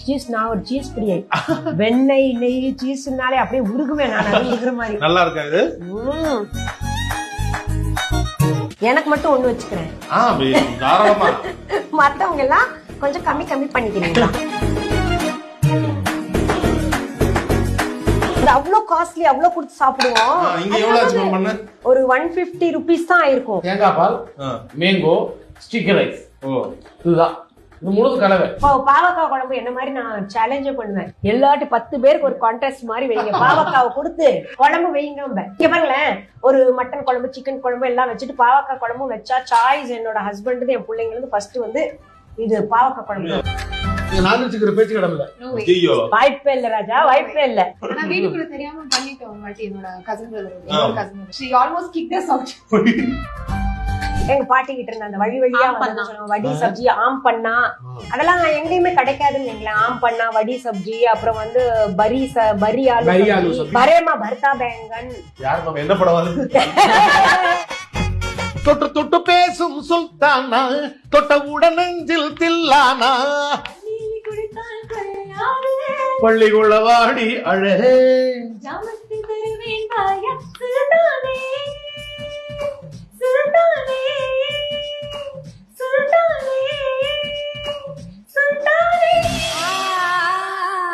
Cheese நான் ஒரு cheese பிரியை. வெண்ணெய் நெய் சீஸ்னாலே அப்படியே உருகுவேன் நான், உருகுற மாதிரி. நல்லா இருக்கா இது? எனக்கு மட்டும் ஒண்ணு வச்சுக்கிறேன், தாராளமா. மத்தவங்க எல்லாம் கொஞ்சம் கம்மி கம்மி பண்ணிக்கிறீங்களா? அவ்வளவு காஸ்ட்லி, அவ்வளவு கொடுத்து சாப்பிடுவோம். இங்க எவ்வளவு பண்ண? ஒரு 150 rupees தான் ஆயிருக்கும். தேங்காய் பால், மேங்கோ, ஸ்டிக்கி ரைஸ், இதுதான் இது முழுது கலவை. பாவக்காய் குழம்பு என்ன மாதிரி நான் சேலஞ்சே பண்ணுவேன். எல்லாட்டி 10 பேருக்கு ஒரு கான்டெஸ்ட் மாதிரி வைங்க, பாவக்காவை கொடுத்து குழம்பு வைங்க. இங்க பாருங்களேன், ஒரு மட்டன் குழம்பு, சிக்கன் குழம்பு எல்லாம் வச்சுட்டு பாவக்காய் குழம்பு வச்சா சாய்ஸ் என்னோட ஹஸ்பண்ட் என் பிள்ளைங்களுக்கு ஃபர்ஸ்ட் வந்து இது பாவக்காய் குழம்பு. நான்வெஜ்ங்கிற பேச்சு கிடமில்ல, வாய்ப்பே இல்ல ராஜா, வாய்ப்பே இல்ல. ஆனா வீட்டுக்குள்ள தெரியாம பண்ணிட்டோம் மாட்டி. என்னோட cousin she almost kicked us out. எங்க பாட்டி கிட்ட இருந்த அந்த வழி வழியா வடி சப்ஜி, ஆம் பண்ணா, அதெல்லாம் எங்கேயுமே கிடைக்காதுன்னு. ஆம் பண்ணா, வடி சப்ஜி, அப்புறம் வந்து பரி ஆலு, பரேமா பர்தா பேங்கன். என்ன படம் வருது? தொட்டு தொட்டு பேசும் சுல்தானா, தொட்டவுடன் நெஞ்சில் தில்லானா, பள்ளிக்குள்ள வாடி அழகே.